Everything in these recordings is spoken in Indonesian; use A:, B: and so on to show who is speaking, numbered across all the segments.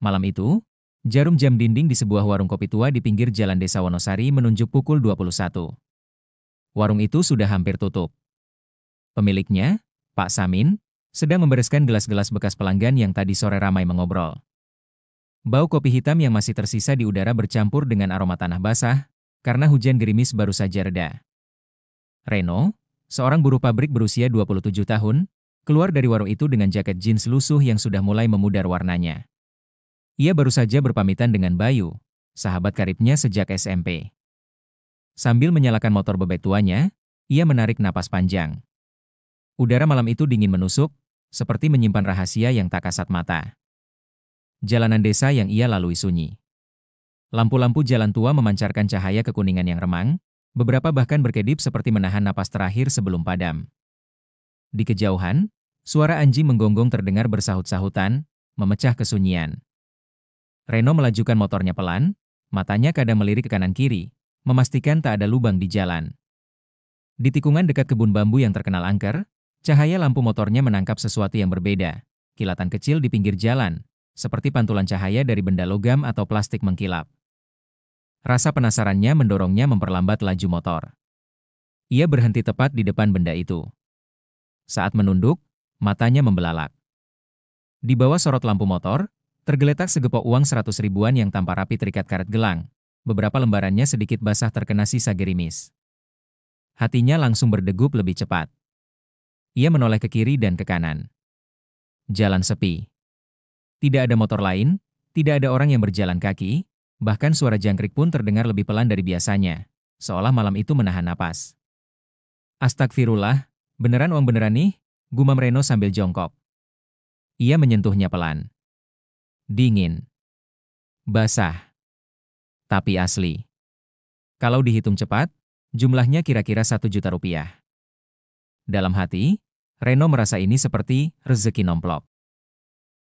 A: Malam itu, jarum jam dinding di sebuah warung kopi tua di pinggir jalan desa Wonosari menunjuk pukul 21. Warung itu sudah hampir tutup. Pemiliknya, Pak Samin, sedang membereskan gelas-gelas bekas pelanggan yang tadi sore ramai mengobrol. Bau kopi hitam yang masih tersisa di udara bercampur dengan aroma tanah basah, karena hujan gerimis baru saja reda. Reno, seorang buruh pabrik berusia 27 tahun, keluar dari warung itu dengan jaket jeans lusuh yang sudah mulai memudar warnanya. Ia baru saja berpamitan dengan Bayu, sahabat karibnya sejak SMP. Sambil menyalakan motor bebek tuanya, ia menarik napas panjang. Udara malam itu dingin menusuk, seperti menyimpan rahasia yang tak kasat mata. Jalanan desa yang ia lalui sunyi. Lampu-lampu jalan tua memancarkan cahaya kekuningan yang remang, beberapa bahkan berkedip seperti menahan napas terakhir sebelum padam. Di kejauhan, suara anjing menggonggong terdengar bersahut-sahutan, memecah kesunyian. Reno melajukan motornya pelan, matanya kadang melirik ke kanan-kiri, memastikan tak ada lubang di jalan. Di tikungan dekat kebun bambu yang terkenal angker, cahaya lampu motornya menangkap sesuatu yang berbeda, kilatan kecil di pinggir jalan, seperti pantulan cahaya dari benda logam atau plastik mengkilap. Rasa penasarannya mendorongnya memperlambat laju motor. Ia berhenti tepat di depan benda itu. Saat menunduk, matanya membelalak. Di bawah sorot lampu motor, tergeletak segepok uang 100 ribuan yang tanpa rapi terikat karet gelang. Beberapa lembarannya sedikit basah terkena sisa gerimis. Hatinya langsung berdegup lebih cepat. Ia menoleh ke kiri dan ke kanan. Jalan sepi. Tidak ada motor lain, tidak ada orang yang berjalan kaki, bahkan suara jangkrik pun terdengar lebih pelan dari biasanya, seolah malam itu menahan napas. Astagfirullah, beneran uang beneran nih? Gumam Reno sambil jongkok. Ia menyentuhnya pelan. Dingin. Basah. Tapi asli. Kalau dihitung cepat, jumlahnya kira-kira 1 juta rupiah. Dalam hati, Reno merasa ini seperti rezeki nomplok.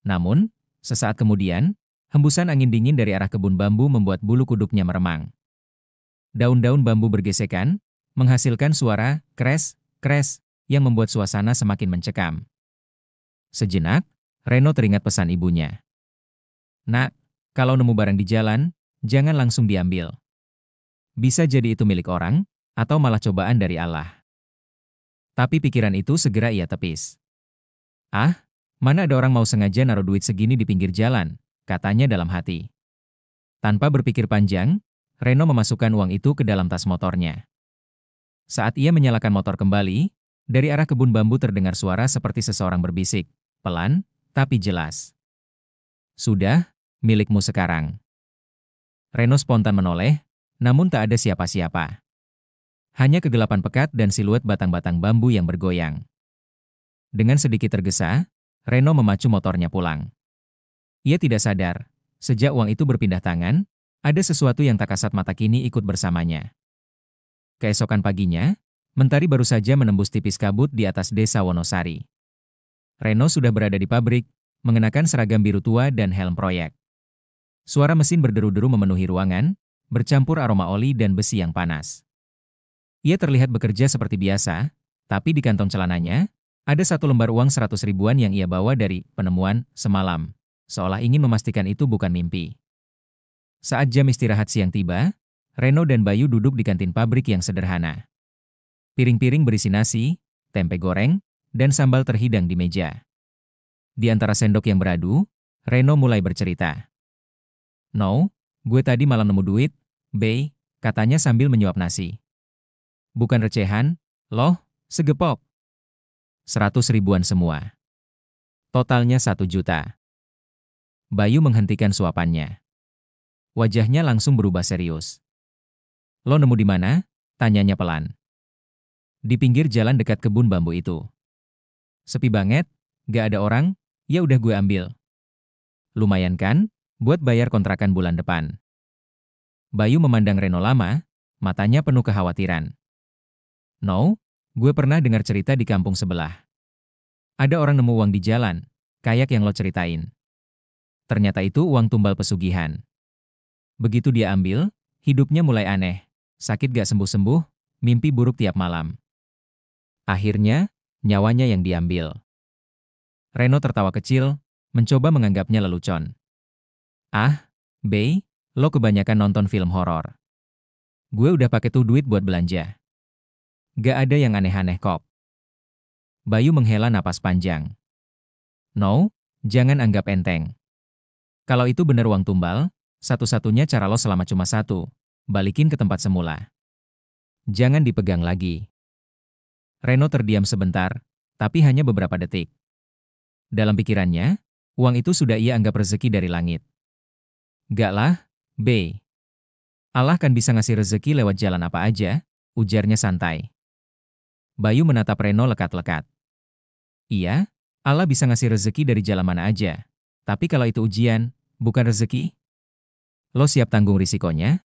A: Namun, sesaat kemudian, hembusan angin dingin dari arah kebun bambu membuat bulu kuduknya meremang. Daun-daun bambu bergesekan, menghasilkan suara kres yang membuat suasana semakin mencekam. Sejenak, Reno teringat pesan ibunya. Nak, kalau nemu barang di jalan, jangan langsung diambil. Bisa jadi itu milik orang, atau malah cobaan dari Allah. Tapi pikiran itu segera ia tepis. Ah, mana ada orang mau sengaja naruh duit segini di pinggir jalan, katanya dalam hati. Tanpa berpikir panjang, Reno memasukkan uang itu ke dalam tas motornya. Saat ia menyalakan motor kembali, dari arah kebun bambu terdengar suara seperti seseorang berbisik, pelan, tapi jelas. Sudah, milikmu sekarang. Reno spontan menoleh, namun tak ada siapa-siapa. Hanya kegelapan pekat dan siluet batang-batang bambu yang bergoyang. Dengan sedikit tergesa, Reno memacu motornya pulang. Ia tidak sadar, sejak uang itu berpindah tangan, ada sesuatu yang tak kasat mata kini ikut bersamanya. Keesokan paginya, mentari baru saja menembus tipis kabut di atas desa Wonosari. Reno sudah berada di pabrik, mengenakan seragam biru tua dan helm proyek. Suara mesin berderu-deru memenuhi ruangan, bercampur aroma oli dan besi yang panas. Ia terlihat bekerja seperti biasa, tapi di kantong celananya, ada 1 lembar uang 100 ribuan yang ia bawa dari penemuan semalam, seolah ingin memastikan itu bukan mimpi. Saat jam istirahat siang tiba, Reno dan Bayu duduk di kantin pabrik yang sederhana. Piring-piring berisi nasi, tempe goreng, dan sambal terhidang di meja. Di antara sendok yang beradu, Reno mulai bercerita. No, gue tadi malam nemu duit, Bey, katanya sambil menyuap nasi. Bukan recehan, loh, segepok. 100 ribuan semua. Totalnya 1 juta. Bayu menghentikan suapannya. Wajahnya langsung berubah serius. Lo nemu di mana? Tanyanya pelan. Di pinggir jalan dekat kebun bambu itu. Sepi banget, gak ada orang, ya udah gue ambil. Lumayan kan, buat bayar kontrakan bulan depan. Bayu memandang Reno lama, matanya penuh kekhawatiran. No, gue pernah dengar cerita di kampung sebelah. Ada orang nemu uang di jalan, kayak yang lo ceritain. Ternyata itu uang tumbal pesugihan. Begitu dia ambil, hidupnya mulai aneh. Sakit gak sembuh-sembuh, mimpi buruk tiap malam. Akhirnya, nyawanya yang diambil. Reno tertawa kecil, mencoba menganggapnya lelucon. Ah, Bey, lo kebanyakan nonton film horor. Gue udah pakai tuh duit buat belanja. Gak ada yang aneh-aneh kok. Bayu menghela napas panjang. No, jangan anggap enteng. Kalau itu bener uang tumbal, satu-satunya cara lo selamat cuma satu. Balikin ke tempat semula. Jangan dipegang lagi. Reno terdiam sebentar, tapi hanya beberapa detik. Dalam pikirannya, uang itu sudah ia anggap rezeki dari langit. Gak lah, B. Allah kan bisa ngasih rezeki lewat jalan apa aja, ujarnya santai. Bayu menatap Reno lekat-lekat. Iya, Allah bisa ngasih rezeki dari jalan mana aja. Tapi kalau itu ujian, bukan rezeki? Lo siap tanggung risikonya?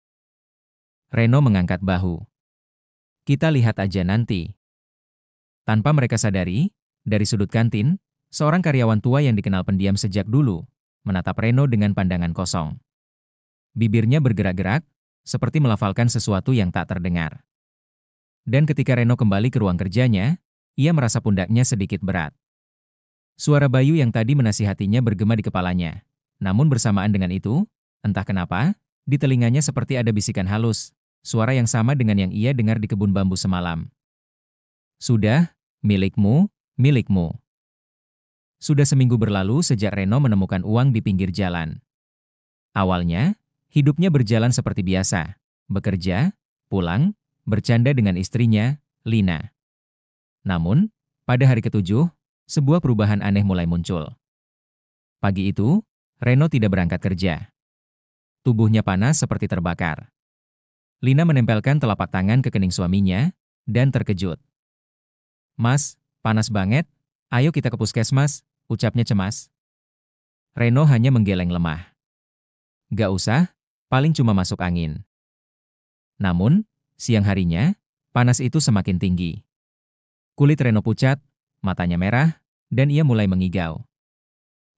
A: Reno mengangkat bahu. Kita lihat aja nanti. Tanpa mereka sadari, dari sudut kantin, seorang karyawan tua yang dikenal pendiam sejak dulu, menatap Reno dengan pandangan kosong. Bibirnya bergerak-gerak, seperti melafalkan sesuatu yang tak terdengar. Dan ketika Reno kembali ke ruang kerjanya, ia merasa pundaknya sedikit berat. Suara Bayu yang tadi menasihatinya bergema di kepalanya. Namun bersamaan dengan itu, entah kenapa, di telinganya seperti ada bisikan halus, suara yang sama dengan yang ia dengar di kebun bambu semalam. Sudah, milikmu, milikmu. Sudah seminggu berlalu sejak Reno menemukan uang di pinggir jalan. Awalnya, hidupnya berjalan seperti biasa, bekerja, pulang, bercanda dengan istrinya, Lina. Namun, pada hari ketujuh, sebuah perubahan aneh mulai muncul. Pagi itu, Reno tidak berangkat kerja. Tubuhnya panas seperti terbakar. Lina menempelkan telapak tangan ke kening suaminya, dan terkejut. Mas, panas banget, ayo kita ke puskesmas, ucapnya cemas. Reno hanya menggeleng lemah. Gak usah, paling cuma masuk angin. Namun, siang harinya, panas itu semakin tinggi. Kulit Reno pucat, matanya merah, dan ia mulai mengigau.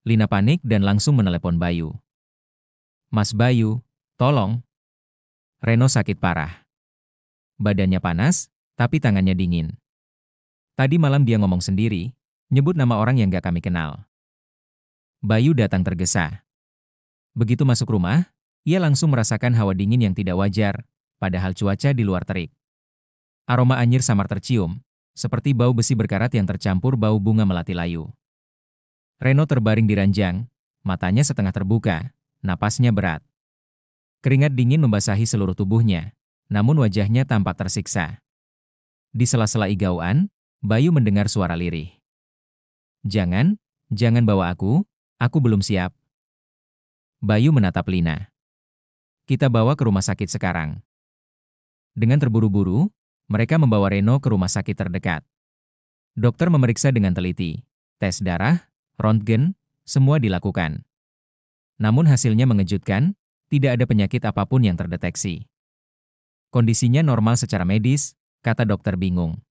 A: Lina panik dan langsung menelepon Bayu. Mas Bayu, tolong. Reno sakit parah. Badannya panas, tapi tangannya dingin. Tadi malam dia ngomong sendiri, nyebut nama orang yang gak kami kenal. Bayu datang tergesa. Begitu masuk rumah, ia langsung merasakan hawa dingin yang tidak wajar, padahal cuaca di luar terik. Aroma anyir samar tercium, seperti bau besi berkarat yang tercampur bau bunga melati layu. Reno terbaring di ranjang, matanya setengah terbuka, napasnya berat. Keringat dingin membasahi seluruh tubuhnya, namun wajahnya tampak tersiksa. Di sela-sela igauan, Bayu mendengar suara lirih. Jangan bawa aku belum siap. Bayu menatap Lina. Kita bawa ke rumah sakit sekarang. Dengan terburu-buru, mereka membawa Reno ke rumah sakit terdekat. Dokter memeriksa dengan teliti. Tes darah, röntgen, semua dilakukan. Namun hasilnya mengejutkan, tidak ada penyakit apapun yang terdeteksi. Kondisinya normal secara medis, kata dokter bingung.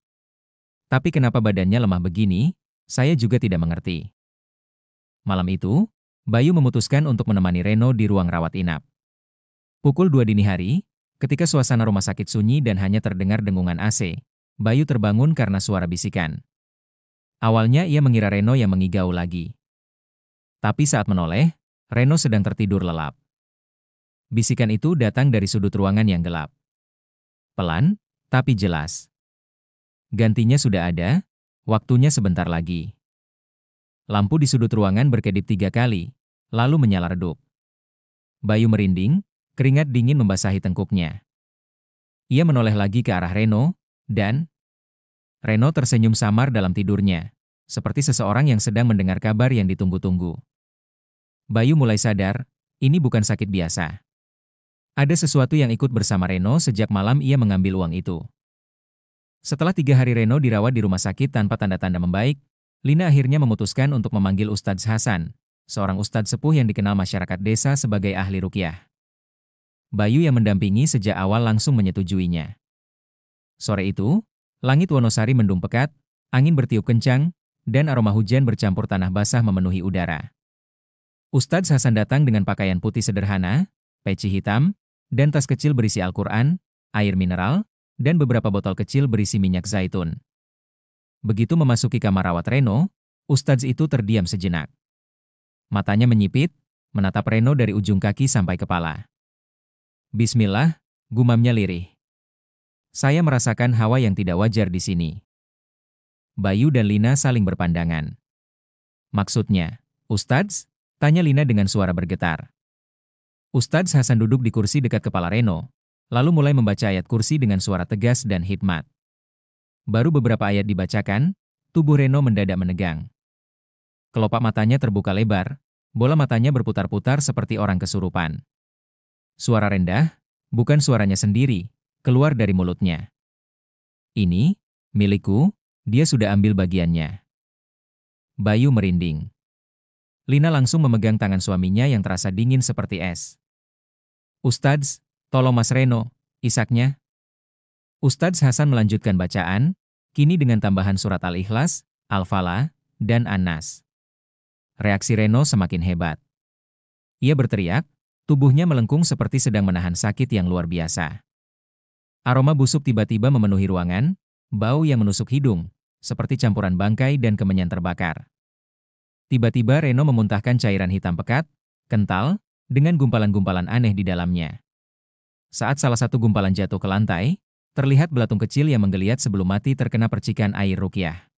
A: Tapi kenapa badannya lemah begini, saya juga tidak mengerti. Malam itu, Bayu memutuskan untuk menemani Reno di ruang rawat inap. Pukul 2 dini hari, ketika suasana rumah sakit sunyi dan hanya terdengar dengungan AC, Bayu terbangun karena suara bisikan. Awalnya ia mengira Reno yang mengigau lagi. Tapi saat menoleh, Reno sedang tertidur lelap. Bisikan itu datang dari sudut ruangan yang gelap. Pelan, tapi jelas. Gantinya sudah ada, waktunya sebentar lagi. Lampu di sudut ruangan berkedip 3 kali, lalu menyala redup. Bayu merinding, keringat dingin membasahi tengkuknya. Ia menoleh lagi ke arah Reno, dan Reno tersenyum samar dalam tidurnya, seperti seseorang yang sedang mendengar kabar yang ditunggu-tunggu. Bayu mulai sadar, ini bukan sakit biasa. Ada sesuatu yang ikut bersama Reno sejak malam ia mengambil uang itu. Setelah 3 hari Reno dirawat di rumah sakit tanpa tanda-tanda membaik, Lina akhirnya memutuskan untuk memanggil Ustadz Hasan, seorang ustadz sepuh yang dikenal masyarakat desa sebagai ahli ruqyah. Bayu yang mendampingi sejak awal langsung menyetujuinya. Sore itu, langit Wonosari mendung pekat, angin bertiup kencang, dan aroma hujan bercampur tanah basah memenuhi udara. Ustadz Hasan datang dengan pakaian putih sederhana, peci hitam, dan tas kecil berisi Al-Quran, air mineral, dan beberapa botol kecil berisi minyak zaitun. Begitu memasuki kamar rawat Reno, Ustadz itu terdiam sejenak. Matanya menyipit, menatap Reno dari ujung kaki sampai kepala. Bismillah, gumamnya lirih. Saya merasakan hawa yang tidak wajar di sini. Bayu dan Lina saling berpandangan. Maksudnya, Ustadz? Tanya Lina dengan suara bergetar. Ustadz Hasan duduk di kursi dekat kepala Reno, lalu mulai membaca ayat kursi dengan suara tegas dan hikmat. Baru beberapa ayat dibacakan, tubuh Reno mendadak menegang. Kelopak matanya terbuka lebar, bola matanya berputar-putar seperti orang kesurupan. Suara rendah, bukan suaranya sendiri, keluar dari mulutnya. Ini, milikku, dia sudah ambil bagiannya. Bayu merinding. Lina langsung memegang tangan suaminya yang terasa dingin seperti es. Ustadz, tolong Mas Reno, isaknya. Ustadz Hasan melanjutkan bacaan, kini dengan tambahan surat Al-Ikhlas, Al-Falah, dan An-Nas. Reaksi Reno semakin hebat. Ia berteriak, tubuhnya melengkung seperti sedang menahan sakit yang luar biasa. Aroma busuk tiba-tiba memenuhi ruangan, bau yang menusuk hidung, seperti campuran bangkai dan kemenyan terbakar. Tiba-tiba Reno memuntahkan cairan hitam pekat, kental, dengan gumpalan-gumpalan aneh di dalamnya. Saat salah satu gumpalan jatuh ke lantai, terlihat belatung kecil yang menggeliat sebelum mati terkena percikan air ruqyah.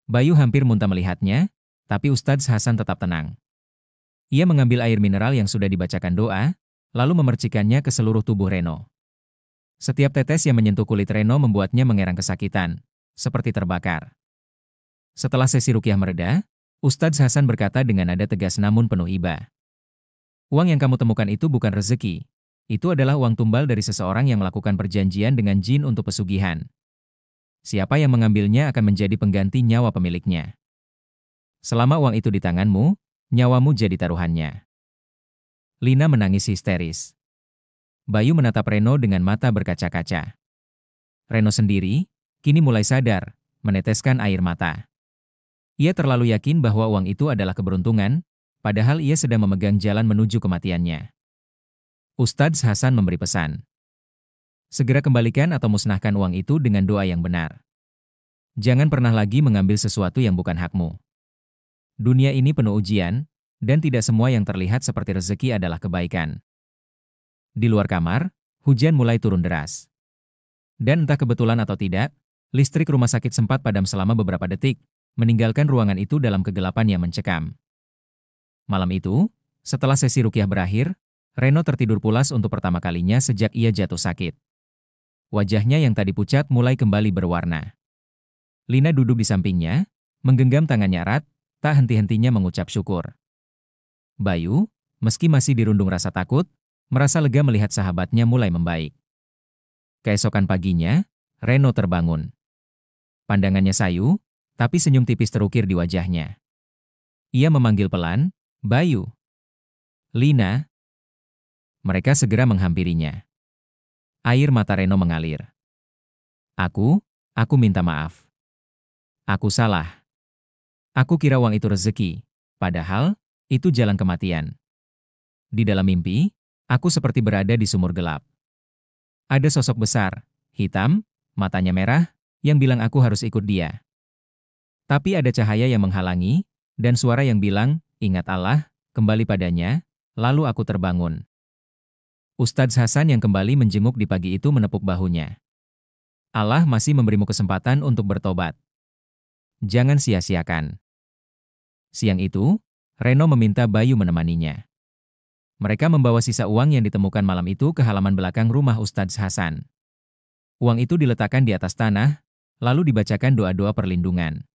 A: Bayu hampir muntah melihatnya, tapi Ustadz Hasan tetap tenang. Ia mengambil air mineral yang sudah dibacakan doa, lalu memercikannya ke seluruh tubuh Reno. Setiap tetes yang menyentuh kulit Reno membuatnya mengerang kesakitan, seperti terbakar. Setelah sesi ruqyah mereda, Ustadz Hasan berkata dengan nada tegas namun penuh iba. Uang yang kamu temukan itu bukan rezeki. Itu adalah uang tumbal dari seseorang yang melakukan perjanjian dengan jin untuk pesugihan. Siapa yang mengambilnya akan menjadi pengganti nyawa pemiliknya. Selama uang itu di tanganmu, nyawamu jadi taruhannya. Lina menangis histeris. Bayu menatap Reno dengan mata berkaca-kaca. Reno sendiri, kini mulai sadar, meneteskan air mata. Ia terlalu yakin bahwa uang itu adalah keberuntungan, padahal ia sedang memegang jalan menuju kematiannya. Ustadz Hasan memberi pesan. Segera kembalikan atau musnahkan uang itu dengan doa yang benar. Jangan pernah lagi mengambil sesuatu yang bukan hakmu. Dunia ini penuh ujian, dan tidak semua yang terlihat seperti rezeki adalah kebaikan. Di luar kamar, hujan mulai turun deras. Dan entah kebetulan atau tidak, listrik rumah sakit sempat padam selama beberapa detik, meninggalkan ruangan itu dalam kegelapan yang mencekam. Malam itu, setelah sesi ruqyah berakhir, Reno tertidur pulas untuk pertama kalinya sejak ia jatuh sakit. Wajahnya yang tadi pucat mulai kembali berwarna. Lina duduk di sampingnya, menggenggam tangannya erat, tak henti-hentinya mengucap syukur. Bayu, meski masih dirundung rasa takut, merasa lega melihat sahabatnya mulai membaik. Keesokan paginya, Reno terbangun. Pandangannya sayu, tapi senyum tipis terukir di wajahnya. Ia memanggil pelan, Bayu. Lina. Mereka segera menghampirinya. Air mata Reno mengalir. Aku minta maaf. Aku salah. Aku kira uang itu rezeki, padahal itu jalan kematian. Di dalam mimpi, aku seperti berada di sumur gelap. Ada sosok besar, hitam, matanya merah, yang bilang aku harus ikut dia. Tapi ada cahaya yang menghalangi, dan suara yang bilang, ingat Allah, kembali padanya, lalu aku terbangun. Ustadz Hasan yang kembali menjenguk di pagi itu menepuk bahunya. Allah masih memberimu kesempatan untuk bertobat. Jangan sia-siakan. Siang itu, Reno meminta Bayu menemaninya. Mereka membawa sisa uang yang ditemukan malam itu ke halaman belakang rumah Ustadz Hasan. Uang itu diletakkan di atas tanah, lalu dibacakan doa-doa perlindungan.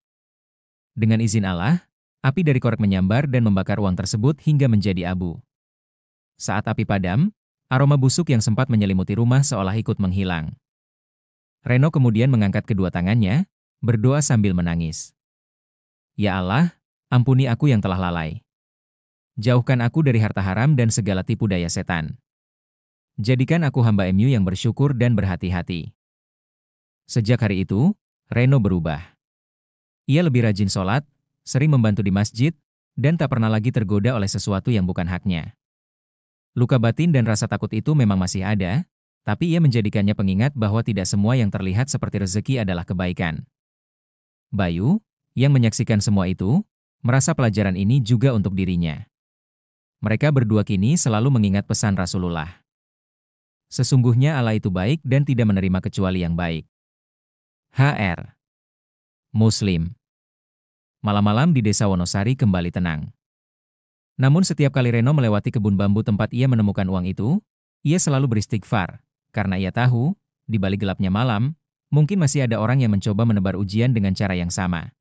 A: Dengan izin Allah, api dari korek menyambar dan membakar uang tersebut hingga menjadi abu. Saat api padam, aroma busuk yang sempat menyelimuti rumah seolah ikut menghilang. Reno kemudian mengangkat kedua tangannya, berdoa sambil menangis. Ya Allah, ampuni aku yang telah lalai. Jauhkan aku dari harta haram dan segala tipu daya setan. Jadikan aku hamba MU yang bersyukur dan berhati-hati. Sejak hari itu, Reno berubah. Ia lebih rajin sholat, sering membantu di masjid, dan tak pernah lagi tergoda oleh sesuatu yang bukan haknya. Luka batin dan rasa takut itu memang masih ada, tapi ia menjadikannya pengingat bahwa tidak semua yang terlihat seperti rezeki adalah kebaikan. Bayu, yang menyaksikan semua itu, merasa pelajaran ini juga untuk dirinya. Mereka berdua kini selalu mengingat pesan Rasulullah. Sesungguhnya Allah itu baik dan tidak menerima kecuali yang baik. HR. Muslim. Malam-malam di desa Wonosari kembali tenang. Namun setiap kali Reno melewati kebun bambu tempat ia menemukan uang itu, ia selalu beristighfar, karena ia tahu, di balik gelapnya malam, mungkin masih ada orang yang mencoba menebar ujian dengan cara yang sama.